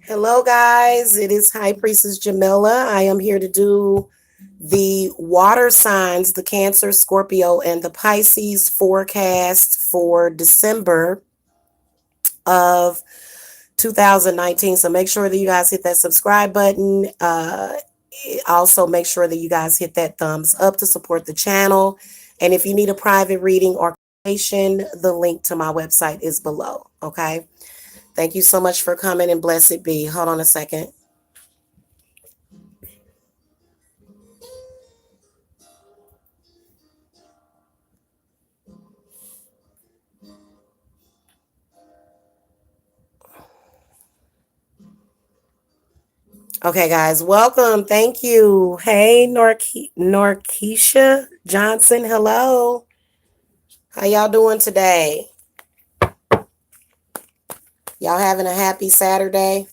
Hello, guys. It is High Priestess Jamila. I am here to do the water signs, the Cancer, Scorpio, and the Pisces forecast for December of 2019. So make sure that you guys hit that subscribe button. Also, make sure that you guys hit that thumbs up to support the channel. And if you need a private reading or consultation, the link to my website is below. Okay. Thank you so much for coming and blessed be. Hold on a second. Okay, guys, welcome. Thank you. Hey, Norkeisha Johnson. Hello. How y'all doing today? Y'all having a happy Saturday?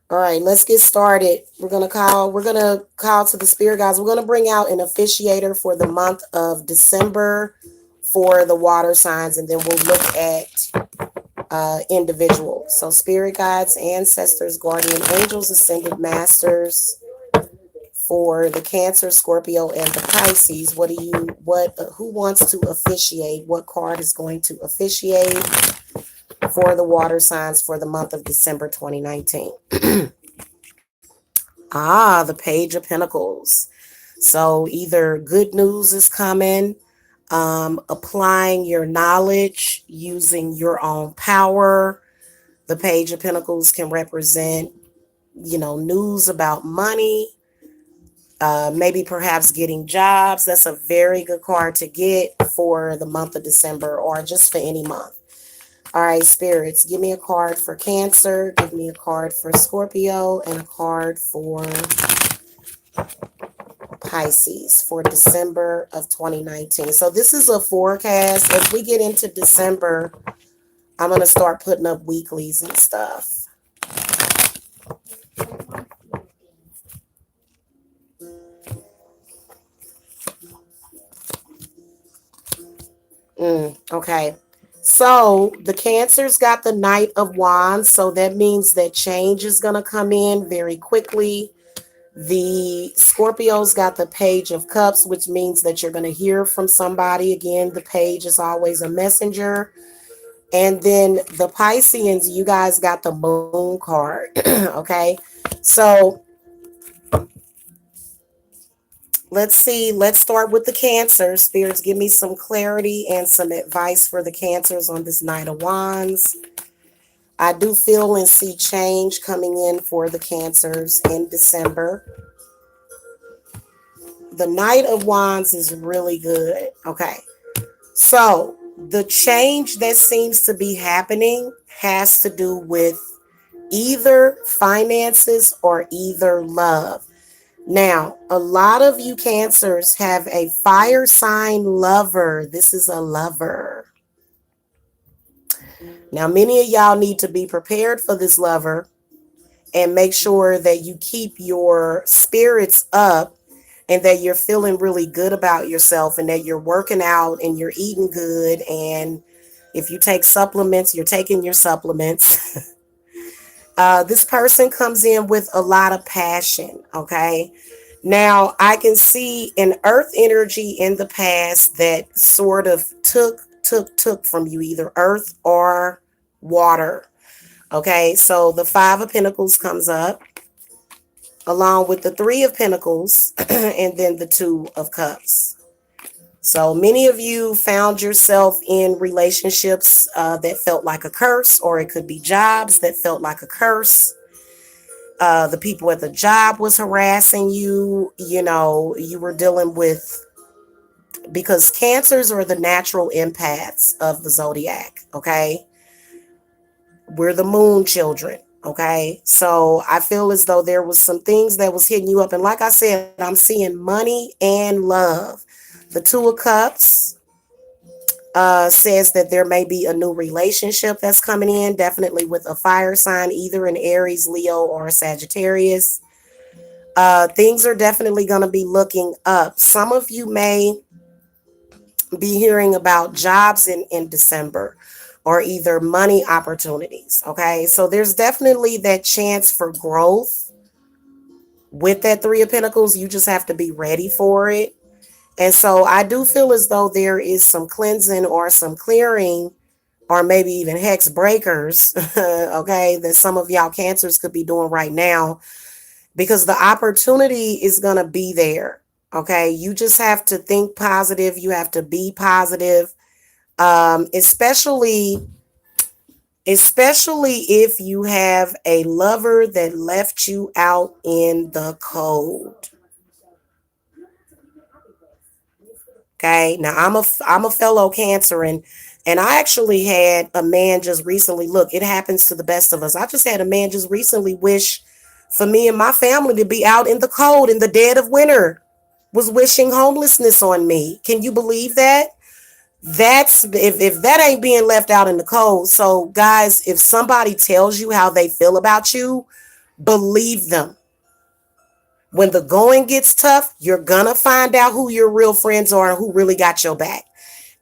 All right, let's get started. We're gonna call to the spirit guys. We're gonna bring out an officiator for the month of December for the water signs, and then we'll look at individuals. So spirit guides, ancestors, guardian angels, ascended masters for the Cancer, Scorpio, and the Pisces. Who wants to officiate? What card is going to officiate for the water signs for the month of December 2019? The Page of Pentacles. So either good news is coming, applying your knowledge, using your own power. The Page of Pentacles can represent, news about money, maybe perhaps getting jobs. That's a very good card to get for the month of December or just for any month. All right, spirits, give me a card for Cancer, give me a card for Scorpio, and a card for Pisces for December of 2019. So this is a forecast. As we get into December, I'm going to start putting up weeklies and stuff. Okay. So the Cancer's got the Knight of Wands. So that means that change is going to come in very quickly. The Scorpio's got the Page of Cups, which means that you're going to hear from somebody. Again, the page is always a messenger. And then the Pisceans, you guys got the Moon card. Okay. So let's see. Let's start with the Cancer. Spirits, give me some clarity and some advice for the Cancers on this Knight of Wands. I do feel and see change coming in for the Cancers in December. The Knight of Wands is really good. Okay. So the change that seems to be happening has to do with either finances or either love. Now, a lot of you Cancers have a fire sign lover. This is a lover. Now, many of y'all need to be prepared for this lover and make sure that you keep your spirits up and that you're feeling really good about yourself and that you're working out and you're eating good. And if you take supplements, you're taking your supplements. This person comes in with a lot of passion. Okay. Now, I can see an earth energy in the past that sort of took from you, either earth or water. Okay. So the Five of Pentacles comes up along with the Three of Pentacles and then the Two of Cups. So many of you found yourself in relationships that felt like a curse, or it could be jobs that felt like a curse. The people at the job was harassing you. You were dealing with, because Cancers are the natural empaths of the zodiac. Okay. We're the moon children. Okay. So I feel as though there was some things that was hitting you up. And like I said, I'm seeing money and love. The Two of Cups says that there may be a new relationship that's coming in, definitely with a fire sign, either an Aries, Leo, or a Sagittarius. Things are definitely going to be looking up. Some of you may be hearing about jobs in December. or either money opportunities. Okay. So there's definitely that chance for growth with that Three of Pentacles. You just have to be ready for it. And so I do feel as though there is some cleansing or some clearing or maybe even hex breakers, okay, that some of y'all Cancers could be doing right now, because the opportunity is going to be there. Okay. You just have to think positive. You have to be positive. Especially if you have a lover that left you out in the cold. Okay. Now I'm a fellow Cancer, and I actually had a man just recently, look, it happens to the best of us. I just had a man just recently wish for me and my family to be out in the cold in the dead of winter, was wishing homelessness on me. Can you believe that? That's if that ain't being left out in the cold. So guys, if somebody tells you how they feel about you, believe them. When the going gets tough, you're gonna find out who your real friends are and who really got your back.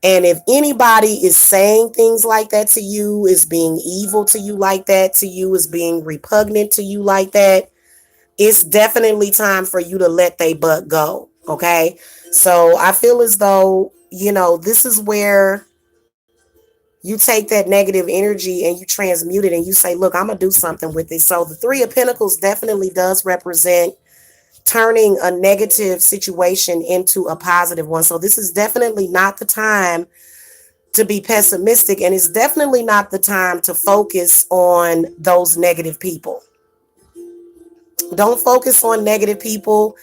And if anybody is saying things like that to you, is being evil to you like that, to you, is being repugnant to you like that, it's definitely time for you to let they butt go. Okay. So I feel as though, this is where you take that negative energy and you transmute it and you say, look, I'm going to do something with it. So the Three of Pentacles definitely does represent turning a negative situation into a positive one. So this is definitely not the time to be pessimistic, and it's definitely not the time to focus on those negative people. Don't focus on negative people.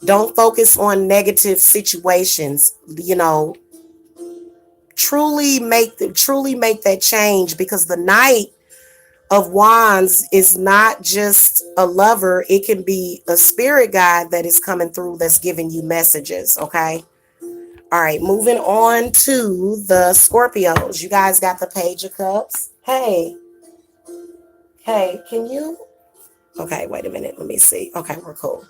Don't focus on negative situations. Truly make that change, because the Knight of Wands is not just a lover. It can be a spirit guide that is coming through, that's giving you messages. Okay. All right. Moving on to the Scorpios. You guys got the Page of Cups. Hey, can you? Okay. Wait a minute. Let me see. Okay. We're cool.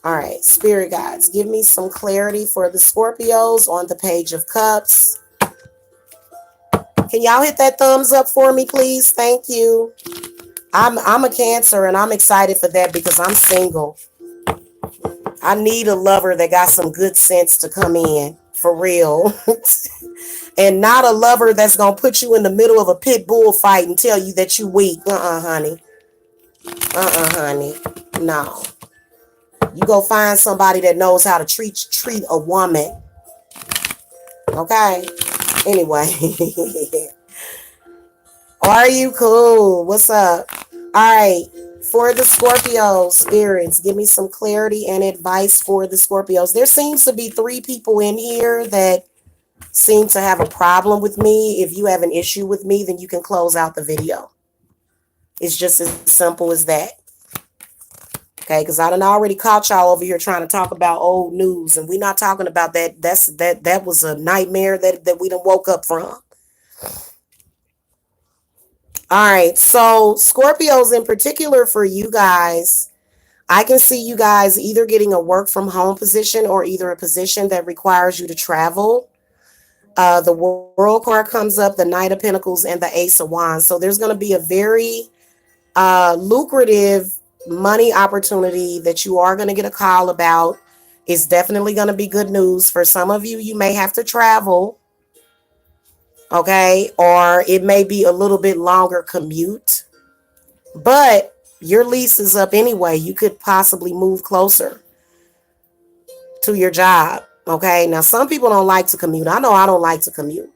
All right. Spirit guides, give me some clarity for the Scorpios on the Page of Cups. Can y'all hit that thumbs up for me, please? Thank you. I'm a Cancer, and I'm excited for that because I'm single. I need a lover that got some good sense to come in, for real. And not a lover that's going to put you in the middle of a pit bull fight and tell you that you weak. Honey. Honey. No. You go find somebody that knows how to treat a woman. Okay? Anyway. Are you cool? What's up? All right. For the Scorpio spirits, give me some clarity and advice for the Scorpios. There seems to be 3 people in here that seem to have a problem with me. If you have an issue with me, then you can close out the video. It's just as simple as that. Okay, because I done already caught y'all over here trying to talk about old news, and we're not talking about that. That was a nightmare that we done woke up from. All right, so Scorpios in particular, for you guys, I can see you guys either getting a work from home position or either a position that requires you to travel. The World card comes up, the Knight of Pentacles, and the Ace of Wands. So there's going to be a very lucrative money opportunity that you are going to get a call about. It's definitely going to be good news. For some of you, you may have to travel. Okay. Or it may be a little bit longer commute. But your lease is up anyway. You could possibly move closer to your job. Okay. Now, some people don't like to commute. I know I don't like to commute.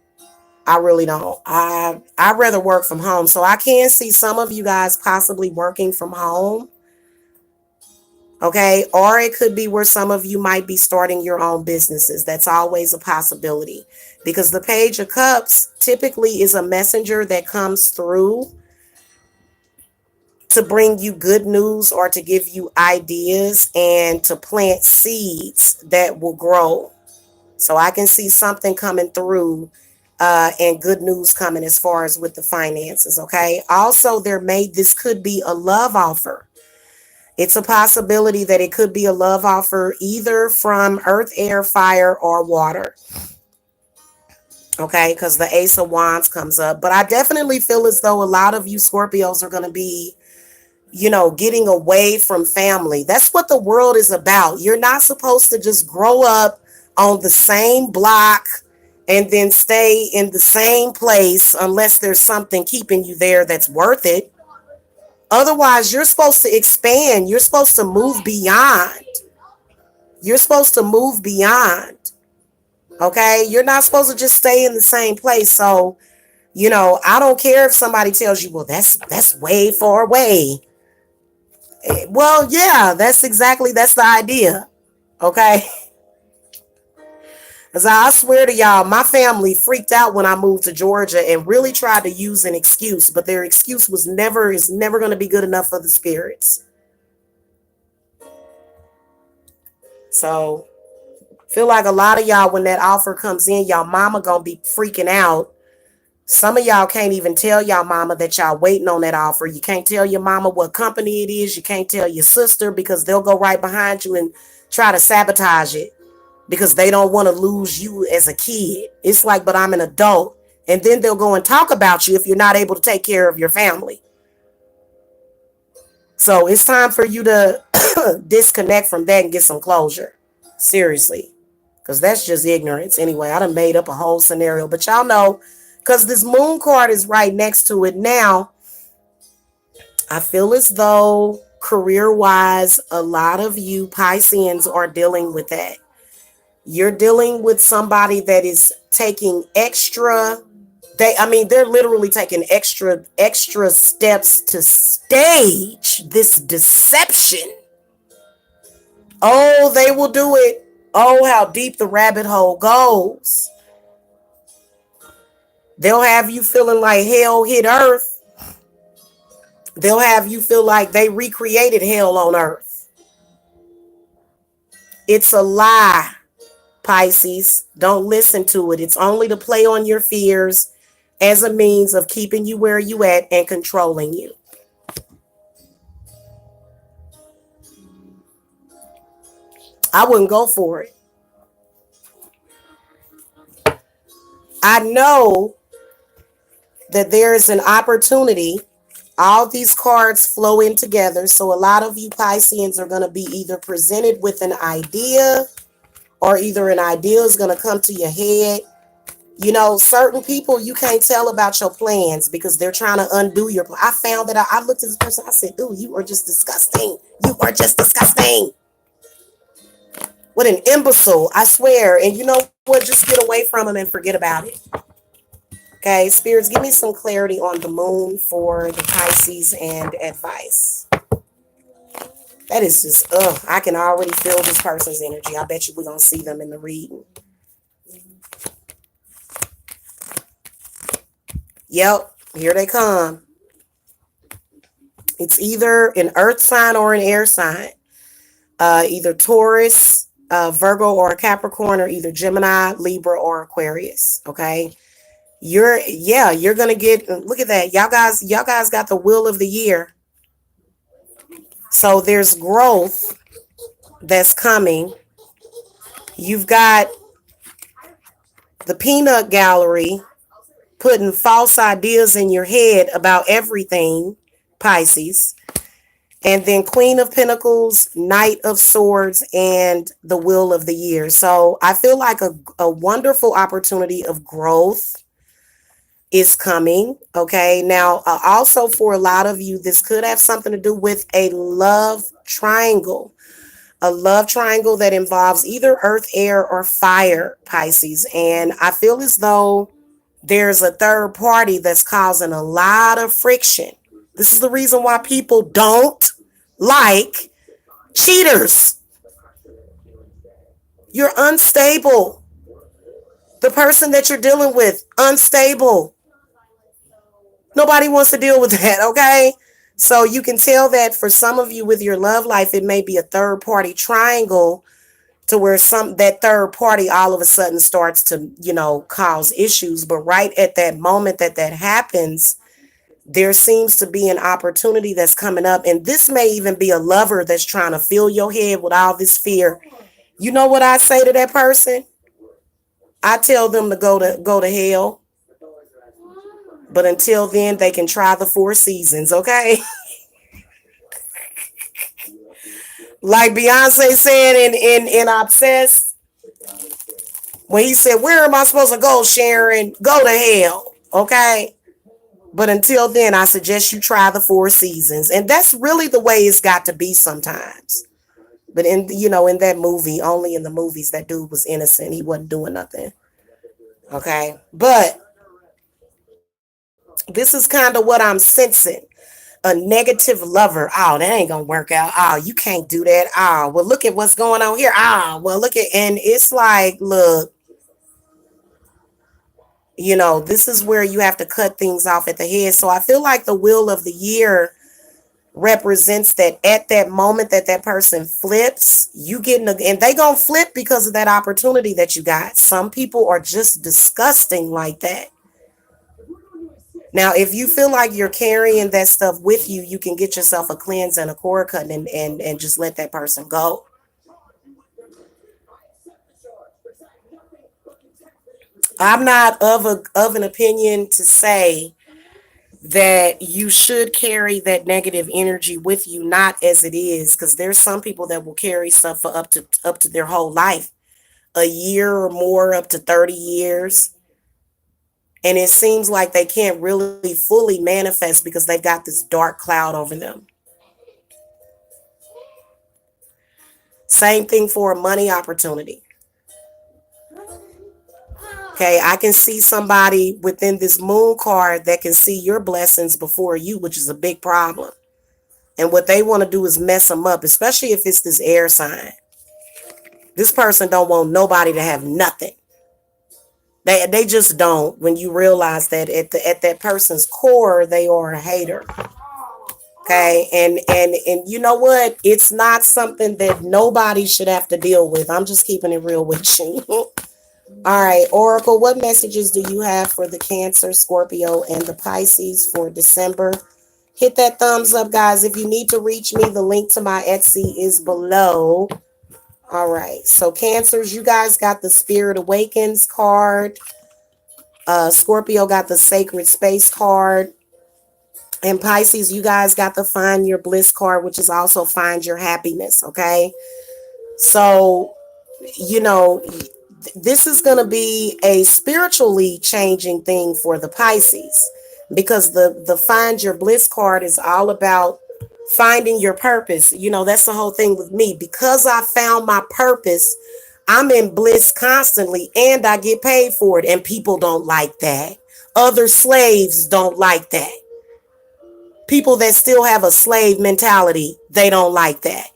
I really don't. I'd rather work from home. So I can see some of you guys possibly working from home. Okay. Or it could be where some of you might be starting your own businesses. That's always a possibility, because the Page of Cups typically is a messenger that comes through to bring you good news or to give you ideas and to plant seeds that will grow. So I can see something coming through and good news coming as far as with the finances. Okay. Also, this could be a love offer. It's a possibility that it could be a love offer either from earth, air, fire, or water. Okay, because the Ace of Wands comes up. But I definitely feel as though a lot of you Scorpios are going to be, getting away from family. That's what the world is about. You're not supposed to just grow up on the same block and then stay in the same place unless there's something keeping you there that's worth it. Otherwise, you're supposed to expand. You're supposed to move beyond. You're supposed to move beyond. Okay? You're not supposed to just stay in the same place. So, I don't care if somebody tells you, well, that's way far away. Well, yeah, that's the idea. Okay? Because I swear to y'all, my family freaked out when I moved to Georgia and really tried to use an excuse, but their excuse is never going to be good enough for the spirits. So, feel like a lot of y'all, when that offer comes in, y'all mama going to be freaking out. Some of y'all can't even tell y'all mama that y'all waiting on that offer. You can't tell your mama what company it is. You can't tell your sister because they'll go right behind you and try to sabotage it because they don't want to lose you as a kid. It's like, but I'm an adult. And then they'll go and talk about you if you're not able to take care of your family. So it's time for you to disconnect from that and get some closure. Seriously. Because that's just ignorance. Anyway, I done made up a whole scenario. But y'all know, because this moon card is right next to it now, I feel as though career-wise, a lot of you Pisceans are dealing with that. You're dealing with somebody that is taking they're literally taking extra steps to stage this deception. Oh, they will do it. Oh, how deep the rabbit hole goes. They'll have you feeling like hell hit earth. They'll have you feel like they recreated hell on earth. It's a lie, Pisces. Don't listen to it. It's only to play on your fears as a means of keeping you where you at and controlling you. I wouldn't go for it. I know that there is an opportunity. All these cards flow in together. So a lot of you Pisceans are going to be either presented with an idea or either an idea is going to come to your head. Certain people you can't tell about your plans because they're trying to undo your plan. I found that I looked at this person. I said, "Ooh, you are just disgusting. You are just disgusting. What an imbecile, I swear." And you know what? Just get away from them and forget about it. Okay, spirits, give me some clarity on the moon for the Pisces and advice. That is just, I can already feel this person's energy. I bet you we're going to see them in the reading. Yep, here they come. It's either an earth sign or an air sign. Either Taurus, Virgo, or Capricorn, or either Gemini, Libra, or Aquarius. Okay. You're gonna get, look at that. Y'all guys got the wheel of the year. So there's growth that's coming. You've got the peanut gallery putting false ideas in your head about everything, Pisces. And then Queen of Pentacles, Knight of Swords, and the Wheel of the Year. So I feel like a wonderful opportunity of growth is coming. Okay. Now, also for a lot of you, this could have something to do with a love triangle. A love triangle that involves either earth, air, or fire, Pisces. And I feel as though there's a third party that's causing a lot of friction. This is the reason why people don't like cheaters. You're unstable. The person that you're dealing with, unstable. Nobody wants to deal with that, okay? So you can tell that for some of you with your love life, it may be a third party triangle to where that third party all of a sudden starts to, cause issues. But right at that moment that happens, there seems to be an opportunity that's coming up. And this may even be a lover that's trying to fill your head with all this fear. You know what I say to that person? I tell them to go to hell. But until then, they can try the four seasons, okay? Like Beyonce said in Obsessed, when he said, "Where am I supposed to go, Sharon? Go to hell." Okay? But until then, I suggest you try the four seasons. And that's really the way it's got to be sometimes. But in that movie, only in the movies, that dude was innocent. He wasn't doing nothing. Okay? But this is kind of what I'm sensing. A negative lover. Oh, that ain't gonna work out. Oh, you can't do that. Oh, well, look at what's going on here. Oh, well, look at, and it's like, look, this is where you have to cut things off at the head. So I feel like the wheel of the year represents that at that moment that that person flips, you getting and they gonna flip because of that opportunity that you got. Some people are just disgusting like that. Now, if you feel like you're carrying that stuff with you, you can get yourself a cleanse and a cord cutting and just let that person go. I'm not of an opinion to say that you should carry that negative energy with you, not as it is, because there's some people that will carry stuff for up to their whole life, a year or more, up to 30 years. And it seems like they can't really fully manifest because they've got this dark cloud over them. Same thing for a money opportunity. Okay, I can see somebody within this moon card that can see your blessings before you, which is a big problem. And what they want to do is mess them up, especially if it's this air sign. This person don't want nobody to have nothing. They just don't. When you realize that at that person's core, they are a hater. Okay, and you know what? It's not something that nobody should have to deal with. I'm just keeping it real with you. All right, Oracle, what messages do you have for the Cancer, Scorpio, and the Pisces for December? Hit that thumbs up, guys. If you need to reach me, the link to my Etsy is below. All right, so Cancers, you guys got the Spirit Awakens card. Scorpio got the Sacred Space card. And Pisces, you guys got the Find Your Bliss card, which is also Find Your Happiness, okay? So, this is going to be a spiritually changing thing for the Pisces, because the Find Your Bliss card is all about finding your purpose. That's the whole thing with me. Because I found my purpose, I'm in bliss constantly and I get paid for it. And people don't like that. Other slaves don't like that. People that still have a slave mentality, they don't like that.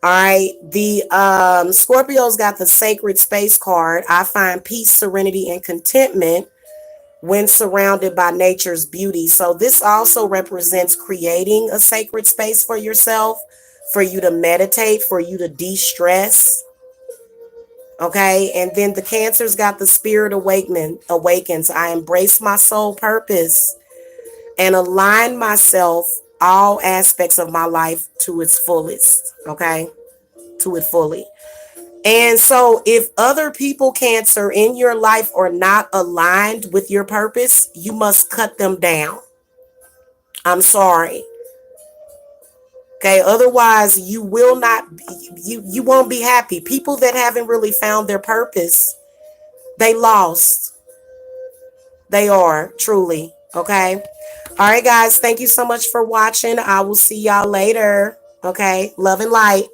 All right. The Scorpio's got the Sacred Space card. I find peace, serenity, and contentment when surrounded by nature's beauty. So this also represents creating a sacred space for yourself, for you to meditate, for you to de-stress. Okay. And then the Cancer's got the Spirit awakens. I embrace my soul purpose and align myself, all aspects of my life, to its fullest. Okay. To it fully. And so if other people, Cancer, in your life are not aligned with your purpose, you must cut them down. I'm sorry. Okay. Otherwise you will not, you won't be happy. People that haven't really found their purpose, they lost. They are truly. Okay. All right, guys. Thank you so much for watching. I will see y'all later. Okay. Love and light.